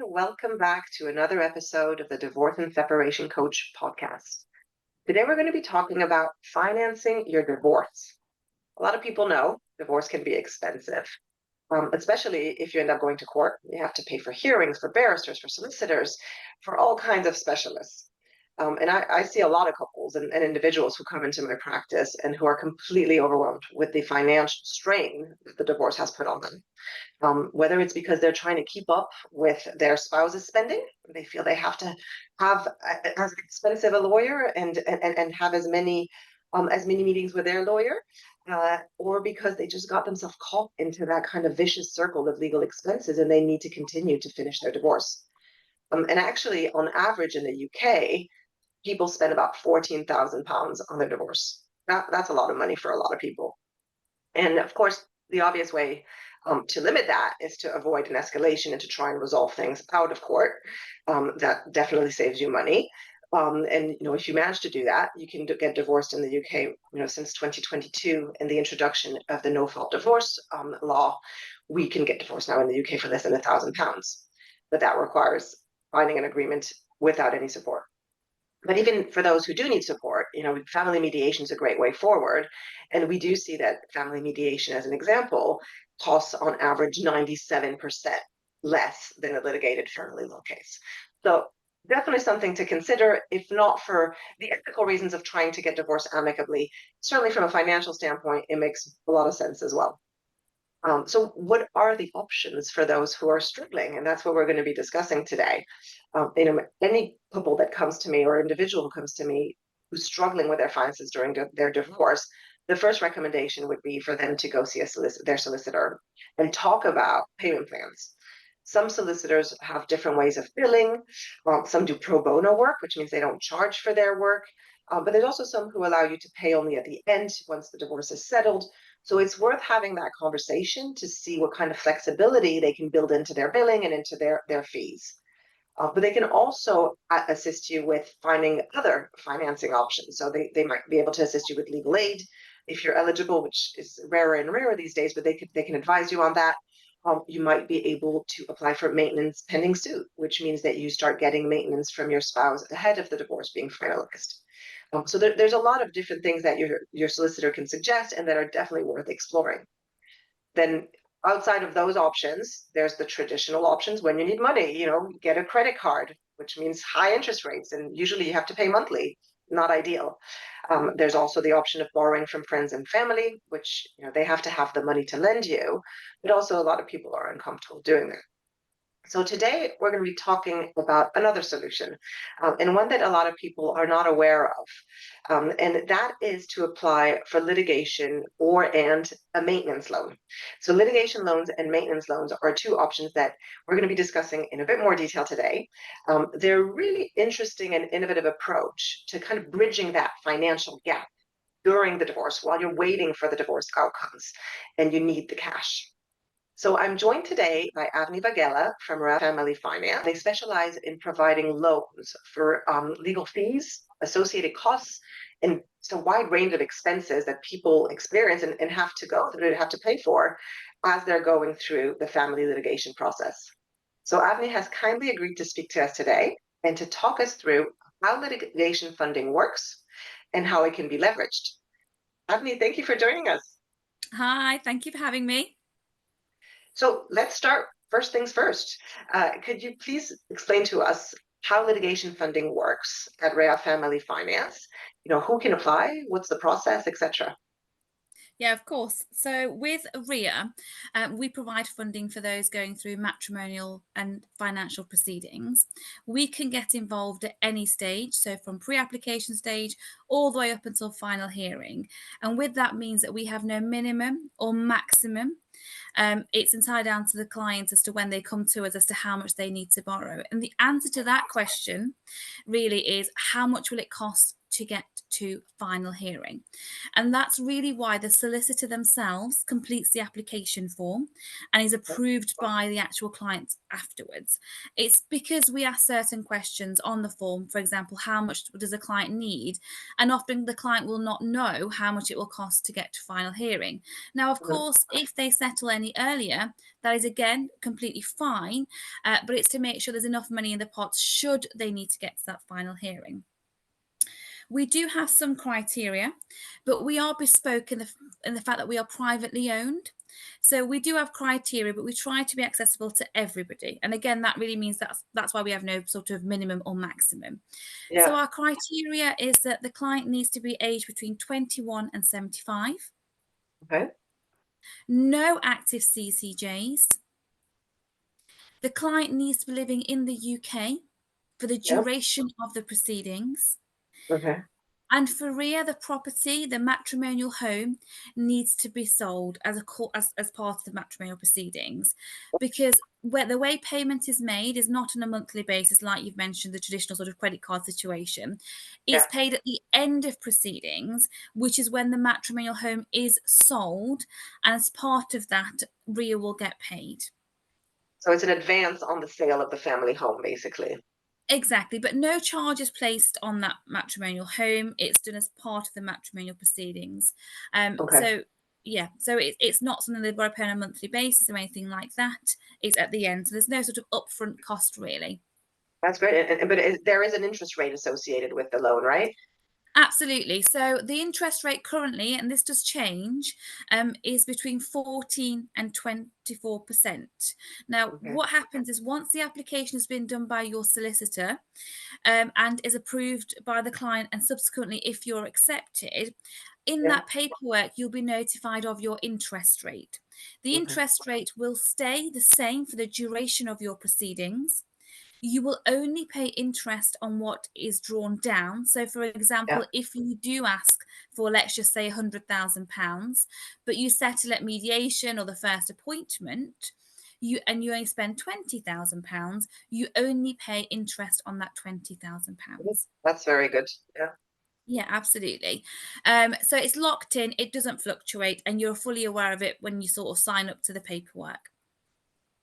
Welcome back to another episode of the Divorce and Separation Coach podcast. Today, we're going to be talking about financing your divorce. A lot of people know divorce can be expensive, especially if you end up going to court. You have to pay for hearings, for barristers, for solicitors, for all kinds of specialists. And I see a lot of couples and individuals who come into my practice and who are completely overwhelmed with the financial strain that the divorce has put on them. Whether it's because they're trying to keep up with their spouse's spending, they feel they have to have as expensive a lawyer and have as many meetings with their lawyer, or because they just got themselves caught into that kind of vicious circle of legal expenses and they need to continue to finish their divorce. And actually, on average in the UK, people spend about £14,000 on their divorce. That's a lot of money for a lot of people. And of course, the obvious way to limit that is to avoid an escalation and to try and resolve things out of court. That definitely saves you money. And if you manage to do that, you can get divorced in the UK. Since 2022 and the introduction of the no-fault divorce law, we can get divorced now in the UK for less than £1,000. But that requires finding an agreement without any support. But even for those who do need support, family mediation is a great way forward. And we do see that family mediation, as an example, costs on average 97% less than a litigated family law case. So definitely something to consider, if not for the ethical reasons of trying to get divorced amicably. Certainly from a financial standpoint, it makes a lot of sense as well. So what are the options for those who are struggling? And that's what we're going to be discussing today. Any couple that comes to me or individual who comes to me who's struggling with their finances during their divorce, the first recommendation would be for them to go see their solicitor and talk about payment plans. Some solicitors have different ways of billing. Some do pro bono work, which means they don't charge for their work. But there's also some who allow you to pay only at the end once the divorce is settled. So it's worth having that conversation to see what kind of flexibility they can build into their billing and into their fees. But they can also assist you with finding other financing options. So they might be able to assist you with legal aid if you're eligible, which is rarer and rarer these days, but they can advise you on that. You might be able to apply for maintenance pending suit, which means that you start getting maintenance from your spouse ahead of the divorce being finalized. So there's a lot of different things that your solicitor can suggest and that are definitely worth exploring. Then outside of those options, there's the traditional options when you need money, get a credit card, which means high interest rates, and usually you have to pay monthly. Not ideal. There's also the option of borrowing from friends and family, which they have to have the money to lend you, but also a lot of people are uncomfortable doing that. So today we're going to be talking about another solution, and one that a lot of people are not aware of, and that is to apply for litigation and a maintenance loan. So litigation loans and maintenance loans are two options that we're going to be discussing in a bit more detail today. They're a really interesting and innovative approach to kind of bridging that financial gap during the divorce while you're waiting for the divorce outcomes and you need the cash. So I'm joined today by Avni Bagela from Family Finance. They specialize in providing loans for legal fees, associated costs, and it's a wide range of expenses that people experience and have to pay for as they're going through the family litigation process. So Avni has kindly agreed to speak to us today and to talk us through how litigation funding works and how it can be leveraged. Avni, thank you for joining us. Hi, thank you for having me. So let's start first things first. Could you please explain to us how litigation funding works at Rea Family Finance? Who can apply? What's the process, etc.? Yeah, of course. So with RIA, we provide funding for those going through matrimonial and financial proceedings. We can get involved at any stage, so from pre-application stage all the way up until final hearing. And with that means that we have no minimum or maximum. It's entirely down to the client as to when they come to us as to how much they need to borrow. And the answer to that question really is how much will it cost to get to final hearing. And that's really why the solicitor themselves completes the application form and is approved by the actual client afterwards. It's because we ask certain questions on the form. For example, how much does a client need? And often the client will not know how much it will cost to get to final hearing. Now, of Mhm. course, if they settle any earlier, that is again completely fine, but it's to make sure there's enough money in the pot should they need to get to that final hearing. We do have some criteria, but we are bespoke in the fact that we are privately owned. So we do have criteria, but we try to be accessible to everybody. And again, that really means that's why we have no sort of minimum or maximum. So Yeah. our criteria is that the client needs to be aged between 21 and 75, Okay. no active CCJs. The client needs to be living in the UK for the Yeah. duration of the proceedings. Okay. And for Ria, the property, the matrimonial home, needs to be sold as part of the matrimonial proceedings, because where the way payment is made is not on a monthly basis, like you've mentioned, the traditional sort of credit card situation. It's Yeah. paid at the end of proceedings, which is when the matrimonial home is sold, and as part of that, Ria will get paid. So it's an advance on the sale of the family home, basically. Exactly, but no charge is placed on that matrimonial home. It's done as part of the matrimonial proceedings. Okay. So yeah, so it's not something they've got to pay on a monthly basis or anything like that. It's at the end, so there's no sort of upfront cost really. That's great. But there is an interest rate associated with the loan, right? Absolutely. So the interest rate currently, and this does change, is between 14 and 24%. Now, Okay. what happens is once the application has been done by your solicitor, and is approved by the client, and subsequently, if you're accepted, in Yeah. that paperwork, you'll be notified of your interest rate. The Okay. interest rate will stay the same for the duration of your proceedings. You will only pay interest on what is drawn down. So, for Yeah. example, if you do ask for, let's just say, £100,000, but you settle at mediation or the first appointment, you only spend £20,000, you only pay interest on that Mhm. £20,000. That's very good. Yeah. Yeah, absolutely. So it's locked in, it doesn't fluctuate, and you're fully aware of it when you sort of sign up to the paperwork.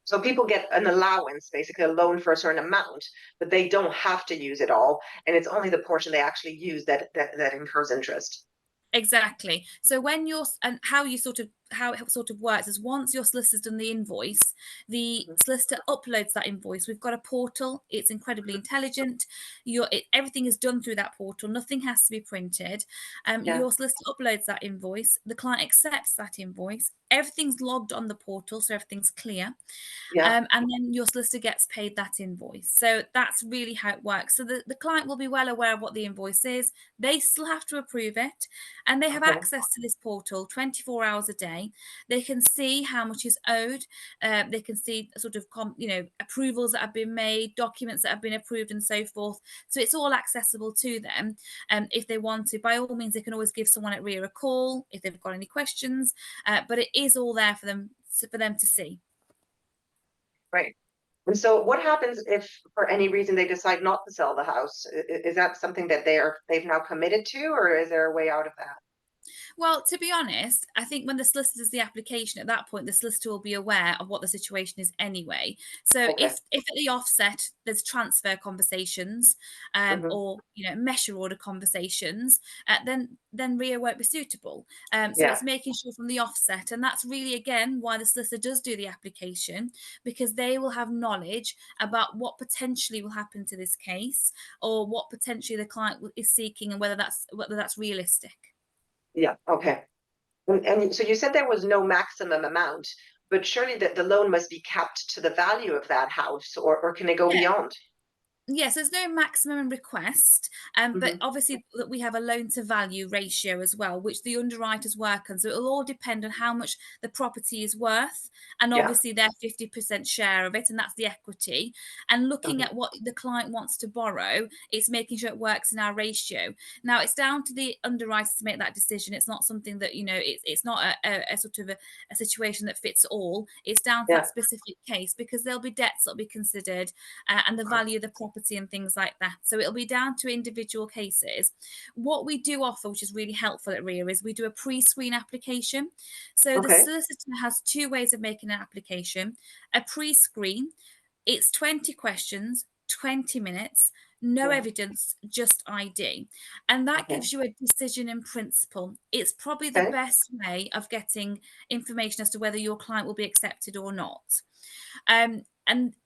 So people get an allowance, basically a loan for a certain amount, but they don't have to use it all, and it's only the portion they actually use that incurs interest. Exactly. So when you're and how it sort of works is once your solicitor's done the invoice, the Mhm. solicitor uploads that invoice. We've got a portal. It's incredibly intelligent. Everything is done through that portal. Nothing has to be printed. Yeah. Your solicitor uploads that invoice. The client accepts that invoice. Everything's logged on the portal, so everything's clear. Yeah. And then your solicitor gets paid that invoice. So that's really how it works. So the client will be well aware of what the invoice is. They still have to approve it, and they have Okay. access to this portal 24 hours a day. They can see how much is owed. They can see sort of approvals that have been made, documents that have been approved, and so forth. So it's all accessible to them. If they want to, by all means, they can always give someone at RIA a call if they've got any questions. But it is all there for them to see. Right. And so what happens if for any reason they decide not to sell the house? Is that something that they've now committed to, or is there a way out of that? Well, to be honest, I think when the solicitor does the application, at that point, the solicitor will be aware of what the situation is anyway. So Okay. if at the offset there's transfer conversations, Hmm. or measure order conversations, then RIA won't be suitable. So Yeah. it's making sure from the offset, and that's really again why the solicitor does do the application, because they will have knowledge about what potentially will happen to this case, or what potentially the client is seeking, and whether that's realistic. Yeah. Okay. And so you said there was no maximum amount, but surely the loan must be capped to the value of that house, or can it go Yeah. beyond? Yes, there's no maximum request, but Hmm. obviously that we have a loan to value ratio as well, which the underwriters work on. So it'll all depend on how much the property is worth, and Yeah. obviously their 50% share of it, and that's the equity. And looking Okay. at what the client wants to borrow, it's making sure it works in our ratio. Now it's down to the underwriters to make that decision. It's not something that it's not a sort of a situation that fits all. It's down to that Yeah. specific case, because there'll be debts that'll be considered, and the Okay. value of the property and things like that. So it'll be down to individual cases. What we do offer, which is really helpful at RIA, is we do a pre-screen application. So the Okay. solicitor has two ways of making an application: a pre-screen, It's 20 questions, 20 minutes, no Yeah. evidence, just ID. And that Okay. gives you a decision in principle. It's probably the Okay. best way of getting information as to whether your client will be accepted or not. And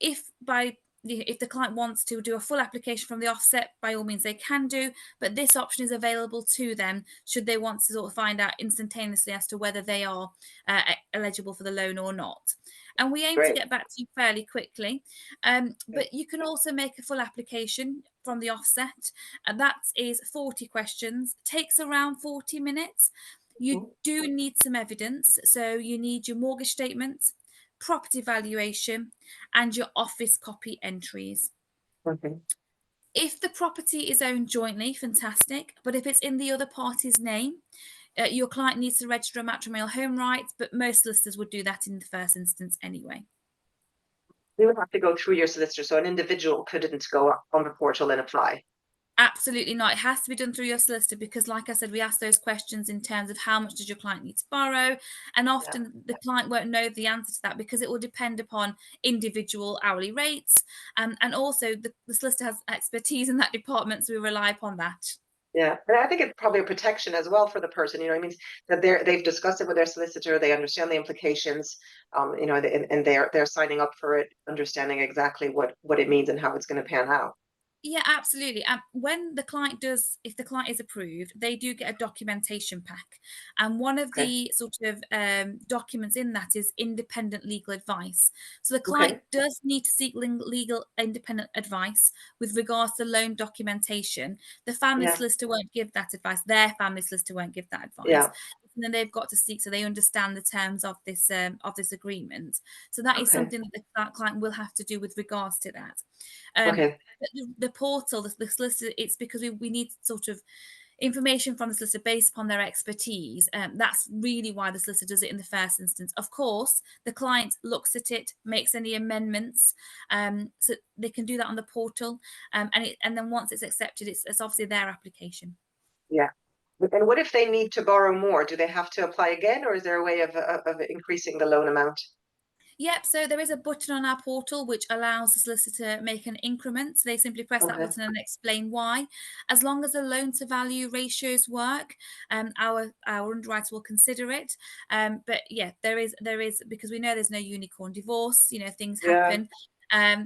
if the client wants to do a full application from the offset, by all means they can do, but this option is available to them should they want to sort of find out instantaneously as to whether they are eligible for the loan or not. And we aim to Great. get back to you fairly quickly. Okay. But you can also make a full application from the offset, and that is 40 questions, takes around 40 minutes. You Mhm. do need some evidence, so you need your mortgage statement, property valuation, and your office copy entries. Okay. If the property is owned jointly, fantastic. But if it's in the other party's name, your client needs to register a matrimonial home rights, but most solicitors would do that in the first instance anyway. You would have to go through your solicitor, so an individual couldn't go on the portal and apply. Absolutely not. It has to be done through your solicitor because, like I said, we ask those questions in terms of how much does your client need to borrow, and Yeah. often the client won't know the answer to that because it will depend upon individual hourly rates, and also the solicitor has expertise in that department, so we rely upon that. Yeah, and I think it's probably a protection as well for the person. It means that they've discussed it with their solicitor, they understand the implications, and they're signing up for it, understanding exactly what it means and how it's going to pan out. Yeah, absolutely. When the client does, if the client is approved, they do get a documentation pack. And one of Okay. the sort of documents in that is independent legal advice. So the client Okay. does need to seek legal independent advice with regards to loan documentation. The family Yeah. solicitor won't give that advice. Their family solicitor won't give that advice. Yeah. And then they've got to seek so they understand the terms of this agreement. So that is Okay. something that the client will have to do with regards to that. Um, Okay. but the portal, the solicitor, it's because we need sort of information from the solicitor based upon their expertise. That's really why the solicitor does it in the first instance. Of course, the client looks at it, makes any amendments, so they can do that on the portal, and then once it's accepted, it's obviously their application. Yeah. And what if they need to borrow more? Do they have to apply again, or is there a way of increasing the loan amount? Yep, so there is a button on our portal which allows the solicitor to make an increment. So they simply press that Okay. button and explain why. As long as the loan to value ratios work, our underwriter will consider it. But yeah, there is because we know there's no unicorn divorce. Things Yeah. happen.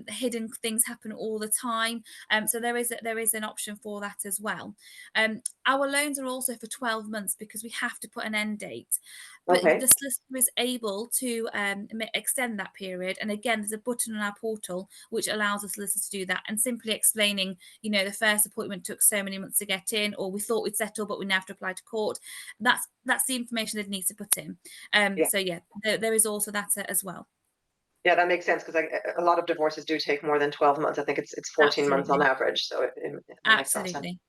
Hidden things happen all the time. So there is an option for that as well. Our loans are also for 12 months because we have to put an end date. But the Okay. solicitor is able to extend that period. And again, there's a button on our portal which allows the solicitor to do that and simply explaining, the first appointment took so many months to get in, or we thought we'd settle, but we now have to apply to court. That's the information they need to put in. Yeah. So yeah, there is also that as well. Yeah, that makes sense because a lot of divorces do take more than 12 months. I think it's 14 months on Absolutely. average, so that makes a lot of sense. Absolutely.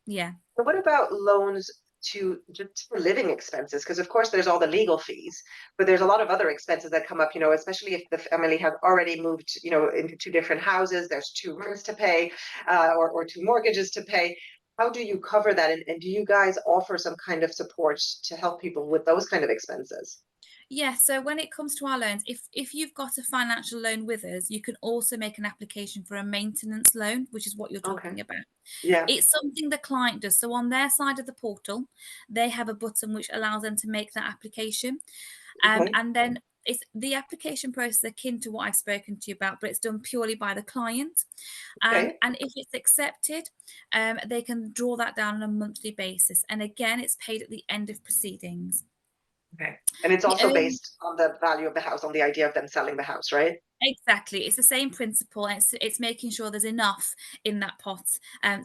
Yeah. So what about loans to just for living expenses? Because of course there's all the legal fees, but there's a lot of other expenses that come up, especially if the family has already moved, into two different houses, there's two rents to pay, or two mortgages to pay. How do you cover that? And do you guys offer some kind of support to help people with those kind of expenses? Yeah, so when it comes to our loans, if you've got a financial loan with us, you can also make an application for a maintenance loan, which is what you're Okay. talking about. Yeah. It's something the client does. So on their side of the portal, they have a button which allows them to make that application. Okay. And then it's the application process akin to what I've spoken to you about, but it's done purely by the client. Okay. And if it's accepted, they can draw that down on a monthly basis. And again, it's paid at the end of proceedings. Okay. And it's The also only based on the value of the house, on the idea of them selling the house, right? Exactly. It's the same principle. And it's making sure there's enough in that pot.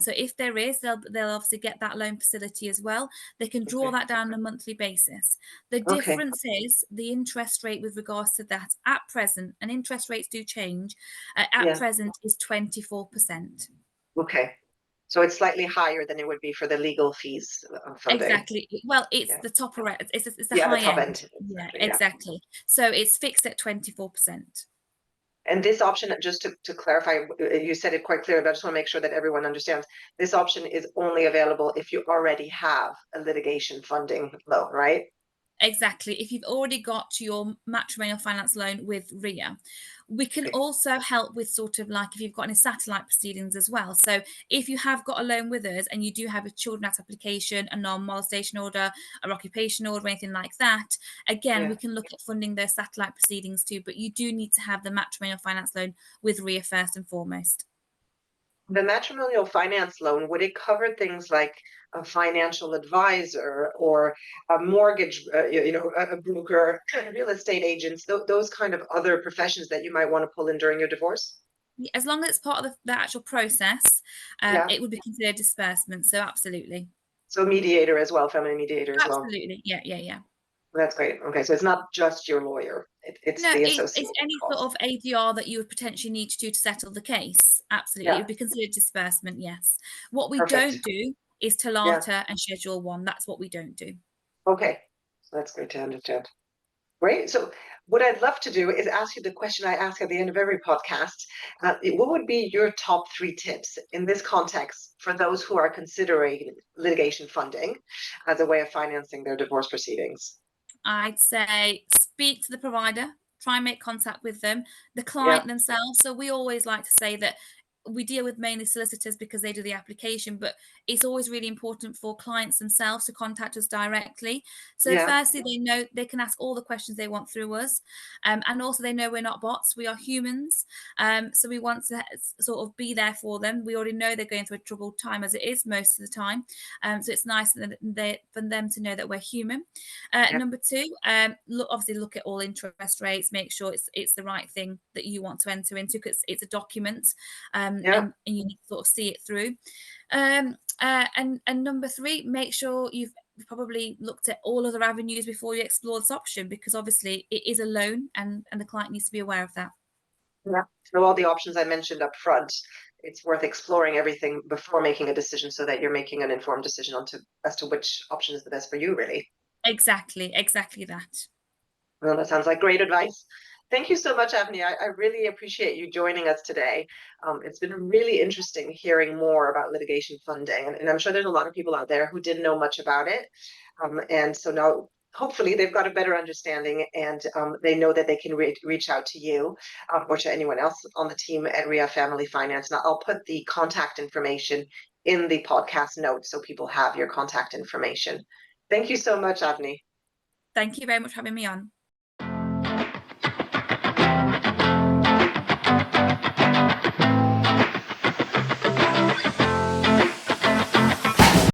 So if there is, they'll obviously get that loan facility as well. They can draw Okay. that down on a monthly basis. The Okay. difference is the interest rate with regards to that at present, and interest rates do change. At Yeah. present is 24%. Okay. So it's slightly higher than it would be for the legal fees funding. Exactly. Well, it's Yeah. the top end. It's the Yeah, the high top end. end. Yeah, Exactly. Yeah. exactly. So it's fixed at 24%. And this option, just to clarify, you said it quite clearly, but I just want to make sure that everyone understands. This option is only available if you already have a litigation funding loan, right? Exactly. If you've already got your matrimonial finance loan with RIA, we can Okay. also help with sort of like if you've got any satellite proceedings as well. So if you have got a loan with us and you do have a Children Act application, a non-molestation order, a occupation order, anything like that, again, Yeah. we can look at funding those satellite proceedings too. But you do need to have the matrimonial finance loan with RIA first and foremost. The matrimonial finance loan, would it cover things like a financial advisor or a mortgage, a broker, real estate agents, those kind of other professions that you might want to pull in during your divorce? As long as it's part of the actual process, Yeah. it would be considered disbursement. So absolutely. So mediator as well, family mediator as well. Absolutely. Yeah, yeah, yeah. That's great. Okay, so it's not just your lawyer; it's No, the it's associated any sort cost. of ADR that you would potentially need to do to settle the case. Absolutely. It Yeah. would be considered disbursement, yes. What we Perfect. don't do is Yeah. Talata and Schedule 1. That's what we don't do. Okay. So that's great to understand. Great. So what I'd love to do is ask you the question I ask at the end of every podcast. What would be your top three tips in this context for those who are considering litigation funding as a way of financing their divorce proceedings? I'd say speak to the provider, try and make contact with them, the Yeah. client themselves. So we always like to say that we deal with mainly solicitors because they do the application, but it's always really important for clients themselves to contact us directly. So, Yeah. firstly, they know they can ask all the questions they want through us, and also they know we're not bots; we are humans. So we want to sort of be there for them. We already know they're going through a troubled time as it is most of the time, so it's nice for them to know that we're human. Yeah. Number two, obviously look at all interest rates, make sure it's the right thing that you want to enter into because it's a document, Yeah. and you need to sort of see it through. And number three, make sure you've probably looked at all other avenues before you explore this option because obviously it is a loan and the client needs to be aware of that. Yeah. So all the options I mentioned up front, it's worth exploring everything before making a decision so that you're making an informed decision as to which option is the best for you, really. Exactly that. Well, that sounds like great advice. Thank you so much, Avni. I really appreciate you joining us today. It's been really interesting hearing more about litigation funding, and I'm sure there's a lot of people out there who didn't know much about it. And so now, hopefully, they've got a better understanding and they know that they can reach out to you or to anyone else on the team at RIA Family Finance. Now, I'll put the contact information in the podcast notes so people have your contact information. Thank you so much, Avni. Thank you very much for having me on.